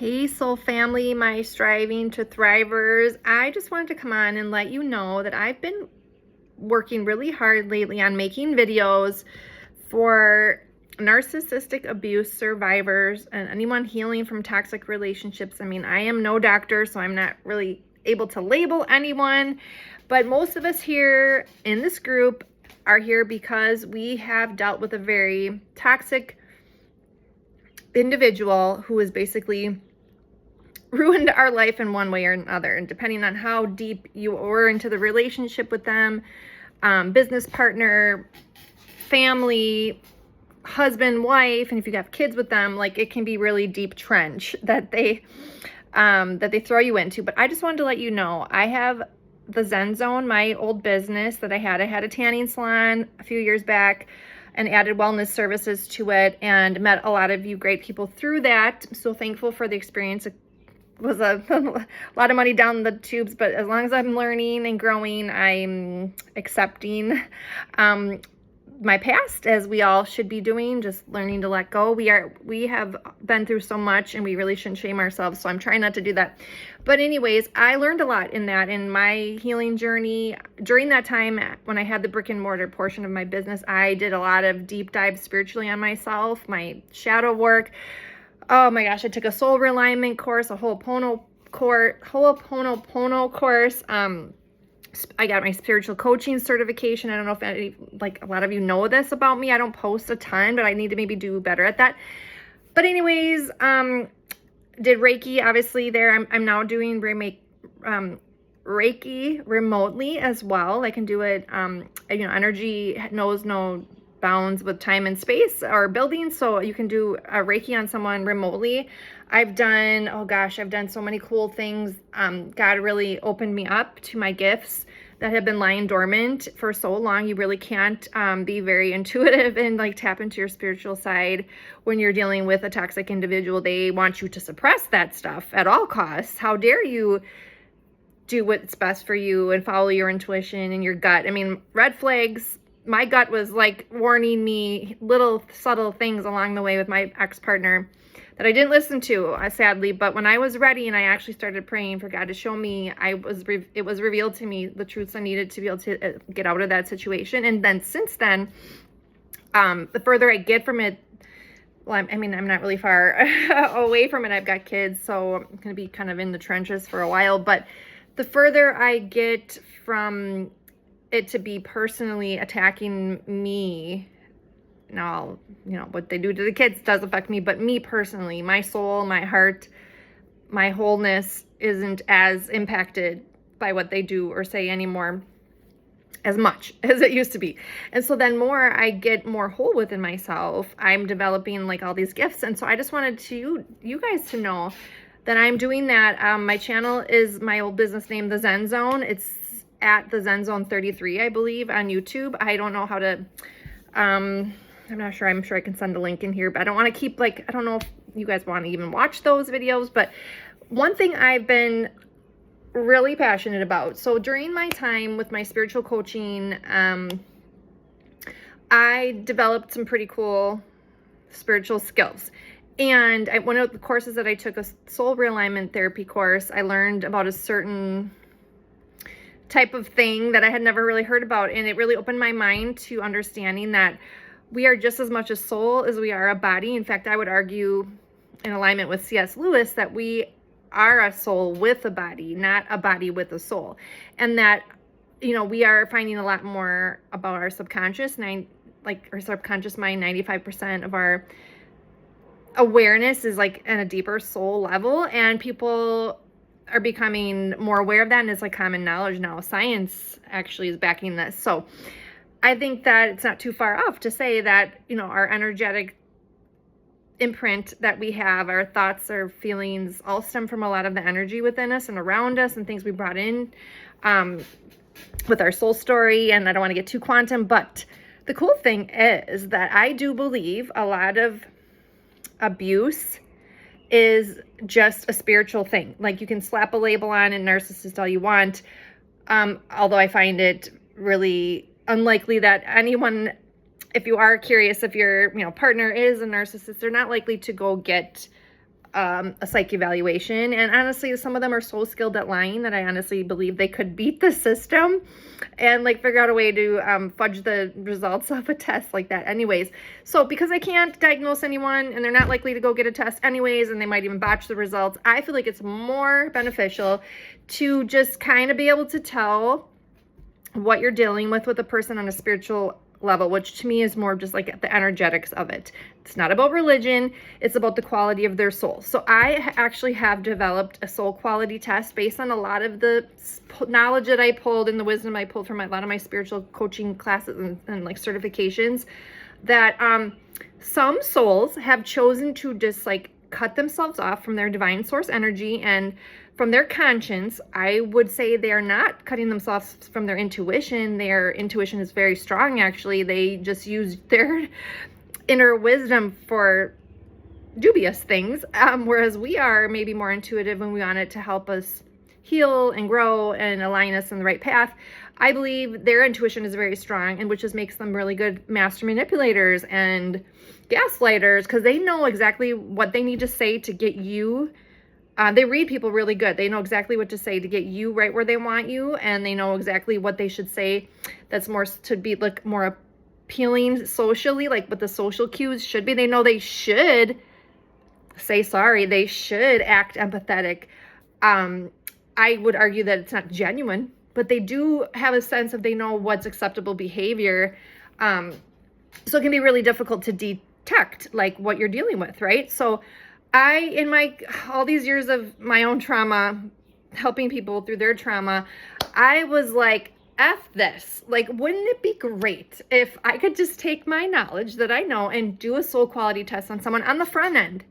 Hey soul family, my striving to thrivers. I just wanted to come on and let you know that I've been working really hard lately on making videos for narcissistic abuse survivors and anyone healing from toxic relationships. I mean, I am no doctor, so I'm not really able to label anyone, but most of us here in this group are here because we have dealt with a very toxic individual who has basically ruined our life in one way or another. And depending on how deep you were into the relationship with them, business partner, family, husband, wife, and if you have kids with them, like it can be really deep trench that they throw you into. But I just wanted to let you know, I have the Zen Zone, my old business that I had a tanning salon a few years back and added wellness services to it and met a lot of you great people through that. I'm so thankful for the experience. It was a lot of money down the tubes, but as long as I'm learning and growing, I'm accepting my past, as we all should be doing, just learning to let go. We have been through so much and we really shouldn't shame ourselves, so I'm trying not to do that. But anyways, I learned a lot in my healing journey. During that time when I had the brick and mortar portion of my business, I did a lot of deep dives spiritually on myself, my shadow work. Oh my gosh, I took a soul realignment course, a Ho'oponopono course. I got my spiritual coaching certification. I don't know if a lot of you know this about me. I don't post a ton, but I need to maybe do better at that. But anyways, did Reiki, obviously there. I'm now doing Reiki remotely as well. I can do it, energy knows no bounds with time and space or buildings, so you can do a Reiki on someone remotely. I've done so many cool things. God really opened me up to my gifts that have been lying dormant for so long. You really can't be very intuitive and tap into your spiritual side when you're dealing with a toxic individual. They want you to suppress that stuff at all costs. How dare you do what's best for you and follow your intuition and your gut? I mean, red flags. My gut was warning me little subtle things along the way with my ex-partner that I didn't listen to, sadly. But when I was ready and I actually started praying for God to show me, it was revealed to me the truths I needed to be able to get out of that situation. And then since then, the further I get from it, well, I'm not really far away from it. I've got kids, so I'm going to be kind of in the trenches for a while. But the further I get from it to be personally attacking me, now, what they do to the kids does affect me, but me personally, my soul, my heart, my wholeness isn't as impacted by what they do or say anymore as much as it used to be. And so then I get more whole within myself. I'm developing all these gifts. And so I just wanted you guys to know that I'm doing that. My channel is my old business name, The Zen Zone. It's at thezenzone 33, I believe, on YouTube. I don't know how to, I'm not sure. I'm sure I can send a link in here, but I don't want to keep I don't know if you guys want to even watch those videos. But one thing I've been really passionate about. So during my time with my spiritual coaching, I developed some pretty cool spiritual skills. And one of the courses that I took, a soul realignment therapy course, I learned about a certain type of thing that I had never really heard about. And it really opened my mind to understanding that we are just as much a soul as we are a body. In fact, I would argue in alignment with C.S. Lewis that we are a soul with a body, not a body with a soul. And that, we are finding a lot more about our subconscious, our subconscious mind. 95% of our awareness is in a deeper soul level, and people are becoming more aware of that, and it's common knowledge now. Science actually is backing this. So I think that it's not too far off to say that, our energetic imprint that we have, our thoughts, our feelings, all stem from a lot of the energy within us and around us and things we brought in with our soul story. And I don't want to get too quantum, but the cool thing is that I do believe a lot of abuse is just a spiritual thing. You can slap a label on and narcissist all you want. Although I find it really unlikely that anyone, if you are curious if your partner is a narcissist, they're not likely to go get a psych evaluation. And honestly, some of them are so skilled at lying that I honestly believe they could beat the system and like figure out a way to fudge the results of a test like that anyways. So because I can't diagnose anyone and they're not likely to go get a test anyways, and they might even botch the results, I feel like it's more beneficial to just kind of be able to tell what you're dealing with a person on a spiritual level, which to me is more just like the energetics of it. It's not about religion, it's about the quality of their soul. So I actually have developed a soul quality test based on a lot of the knowledge that I pulled and the wisdom I pulled from a lot of my spiritual coaching classes and like certifications, that some souls have chosen to just like cut themselves off from their divine source energy and from their conscience. I would say they are not cutting themselves from their intuition. Their intuition is very strong, actually. They just use their inner wisdom for dubious things, whereas we are maybe more intuitive when we want it to help us heal and grow and align us in the right path. I believe their intuition is very strong, and which just makes them really good master manipulators and gaslighters, because they know exactly what they need to say to get you. They read people really good. They know exactly what to say to get you right where they want you, and they know exactly what they should say that's more to be like more appealing socially, like what the social cues should be. They know they should say sorry. They should act empathetic. I would argue that it's not genuine, but they do have a sense of, they know what's acceptable behavior. So it can be really difficult to detect like what you're dealing with, right? So in all these years of my own trauma, helping people through their trauma, I was like, F this. Like, wouldn't it be great if I could just take my knowledge that I know and do a soul quality test on someone on the front end,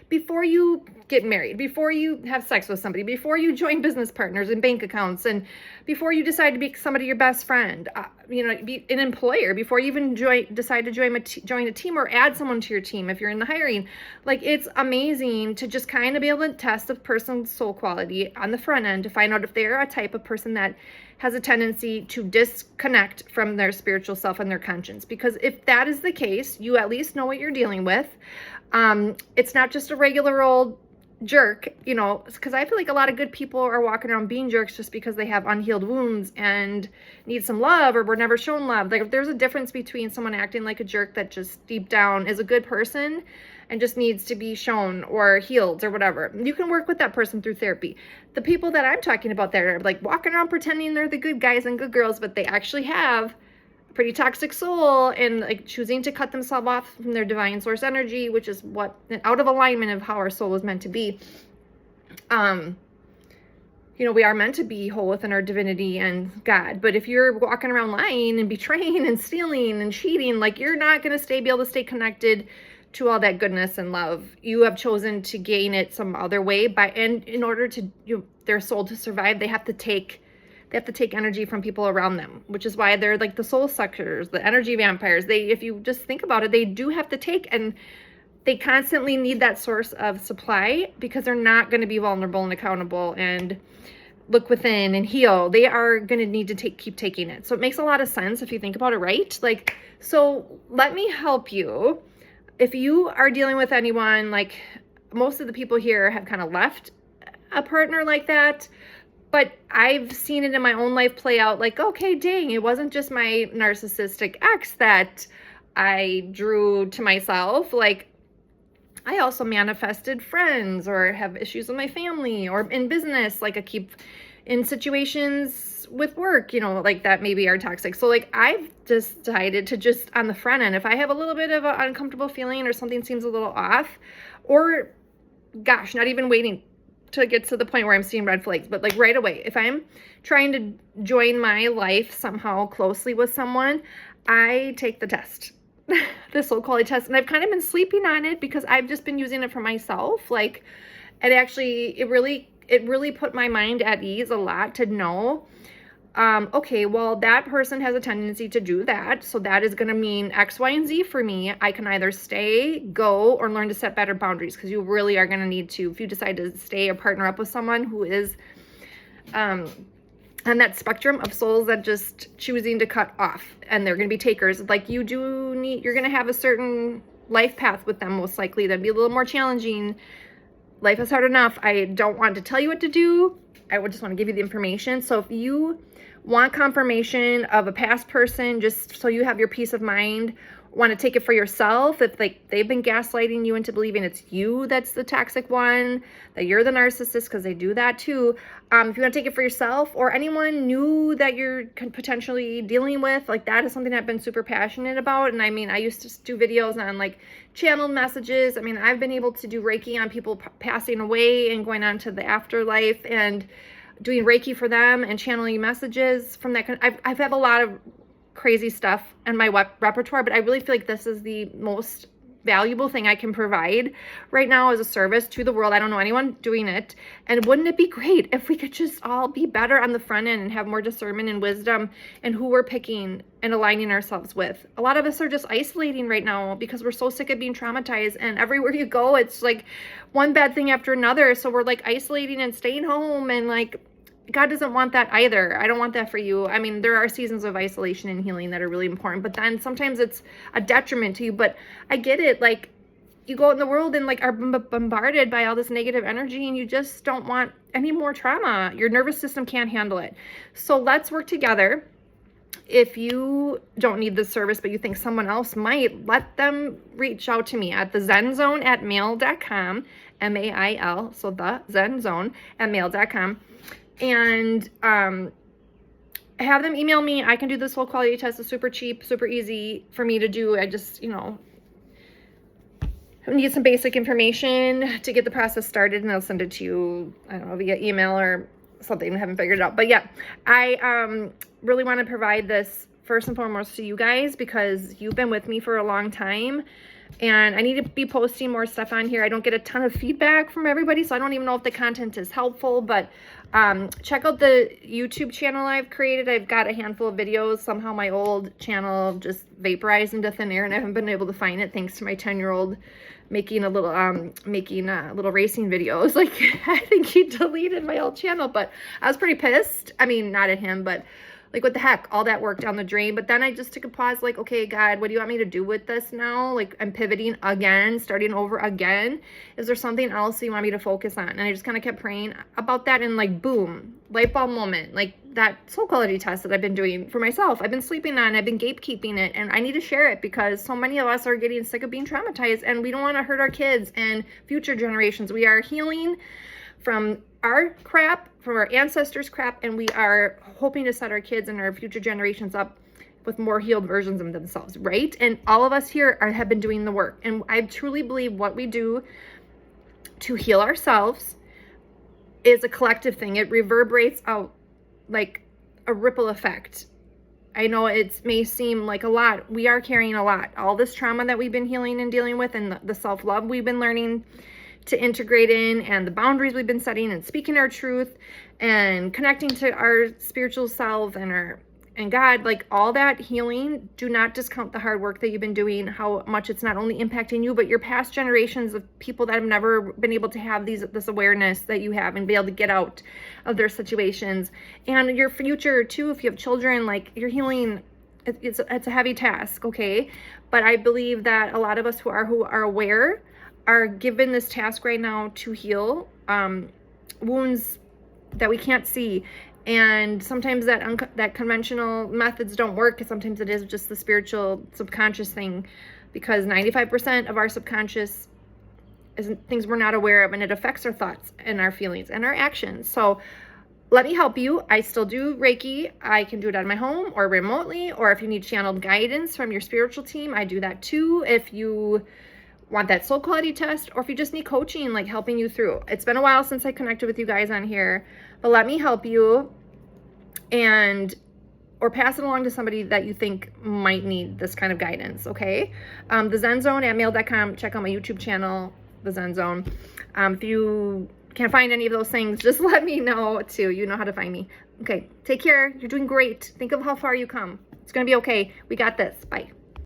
before you get married, before you have sex with somebody, before you join business partners and bank accounts, and before you decide to be somebody your best friend, be an employer, before you even decide to join a team or add someone to your team if you're in the hiring. Like, it's amazing to just kind of be able to test a person's soul quality on the front end to find out if they're a type of person that has a tendency to disconnect from their spiritual self and their conscience. Because if that is the case, you at least know what you're dealing with. It's not just a regular old jerk, because I feel like a lot of good people are walking around being jerks just because they have unhealed wounds and need some love, or were never shown love. Like, there's a difference between someone acting like a jerk that just deep down is a good person and just needs to be shown or healed or whatever. You can work with that person through therapy. The people that I'm talking about that are like walking around pretending they're the good guys and good girls, but they actually have a pretty toxic soul and like choosing to cut themselves off from their divine source energy, which is what out of alignment of how our soul is meant to be. We are meant to be whole within our divinity and God. But if you're walking around lying and betraying and stealing and cheating, like, you're not going to be able to stay connected to all that goodness and love. You have chosen to gain it some other way and in order to their soul to survive, they have to take energy from people around them, which is why they're like the soul suckers, the energy vampires. If you just think about it, they do have to take, and they constantly need that source of supply because they're not going to be vulnerable and accountable and look within and heal. They are going to need to keep taking it. So it makes a lot of sense if you think about it, right? Like, so let me help you. If you are dealing with anyone, like most of the people here have kind of left a partner like that, but I've seen it in my own life play out like, okay, dang, it wasn't just my narcissistic ex that I drew to myself. Like, I also manifested friends or have issues with my family or in business. Like, I keep in situations with work, like that maybe are toxic. So like, I've decided to just on the front end, if I have a little bit of an uncomfortable feeling or something seems a little off, or gosh, not even waiting to get to the point where I'm seeing red flags, but like right away, if I'm trying to join my life somehow closely with someone, I take the test, the soul quality test. And I've kind of been sleeping on it because I've just been using it for myself. Like, it really put my mind at ease a lot to know, okay, well, that person has a tendency to do that. So that is going to mean X, Y, and Z for me. I can either stay, go, or learn to set better boundaries, because you really are going to need to, if you decide to stay or partner up with someone who is on that spectrum of souls that just choosing to cut off, and they're going to be takers. Like, you're going to have a certain life path with them, most likely. That'd be a little more challenging. Life is hard enough. I don't want to tell you what to do. I would just want to give you the information. So if you want confirmation of a past person, just so you have your peace of mind, want to take it for yourself, if like they've been gaslighting you into believing it's you that's the toxic one, that you're the narcissist, because they do that too. If you want to take it for yourself, or anyone new that you're potentially dealing with, like that is something I've been super passionate about. And I mean, I used to do videos on like channeled messages. I mean, I've been able to do Reiki on people passing away and going on to the afterlife, and doing Reiki for them and channeling messages from that. I've had a lot of crazy stuff in my repertoire, but I really feel like this is the most valuable thing I can provide right now as a service to the world. I don't know anyone doing it. And wouldn't it be great if we could just all be better on the front end and have more discernment and wisdom in who we're picking and aligning ourselves with? A lot of us are just isolating right now because we're so sick of being traumatized, and everywhere you go, it's like one bad thing after another. So we're like isolating and staying home, and like, God doesn't want that either. I don't want that for you. I mean, there are seasons of isolation and healing that are really important, but then sometimes it's a detriment to you. But I get it. Like, you go out in the world and like are bombarded by all this negative energy, and you just don't want any more trauma. Your nervous system can't handle it. So let's work together. If you don't need this service, but you think someone else might, let them reach out to me at thezenzone@mail.com, MAIL, so thezenzone@mail.com. And have them email me. I can do this whole quality test. It's super cheap, super easy for me to do. I just, need some basic information to get the process started, and I'll send it to you, I don't know, via email or something. I haven't figured it out. But yeah, I really want to provide this first and foremost to you guys, because you've been with me for a long time. And I need to be posting more stuff on here. I don't get a ton of feedback from everybody, so I don't even know if the content is helpful. But check out the YouTube channel I've created. I've got a handful of videos. Somehow my old channel just vaporized into thin air, and I haven't been able to find it, thanks to my 10-year-old making a little racing videos. Like, I think he deleted my old channel, but I was pretty pissed. I mean, not at him, but like, what the heck, all that work down the drain. But then I just took a pause, like, okay, God, what do you want me to do with this now? Like, I'm pivoting again, starting over again. Is there something else you want me to focus on? And I just kind of kept praying about that, and like, boom, light bulb moment. Like, that soul quality test that I've been doing for myself, I've been sleeping on, I've been gatekeeping it, and I need to share it, because so many of us are getting sick of being traumatized, and we don't want to hurt our kids and future generations. We are healing from our crap, from our ancestors' crap, and we are hoping to set our kids and our future generations up with more healed versions of themselves, right? And all of us here have been doing the work. And I truly believe what we do to heal ourselves is a collective thing. It reverberates out like a ripple effect. I know it may seem like a lot. We are carrying a lot. All this trauma that we've been healing and dealing with, and the self-love we've been learning to integrate in, and the boundaries we've been setting, and speaking our truth, and connecting to our spiritual self and God, like all that healing. Do not discount the hard work that you've been doing, how much it's not only impacting you, but your past generations of people that have never been able to have this awareness that you have, and be able to get out of their situations, and your future too. If you have children, like, you're healing. It's a heavy task, okay? But I believe that a lot of us who are aware are given this task right now to heal wounds that we can't see. And sometimes that conventional methods don't work, because sometimes it is just the spiritual subconscious thing, because 95% of our subconscious is things we're not aware of, and it affects our thoughts and our feelings and our actions. So let me help you. I still do Reiki. I can do it at my home or remotely, or if you need channeled guidance from your spiritual team, I do that too. If you want that soul quality test, or if you just need coaching, like helping you through. It's been a while since I connected with you guys on here, but let me help you, or pass it along to somebody that you think might need this kind of guidance, okay? thezenzone@mail.com. Check out my YouTube channel, The Zen Zone. If you can't find any of those things, just let me know too. You know how to find me. Okay, take care. You're doing great. Think of how far you come. It's gonna be okay. We got this. Bye.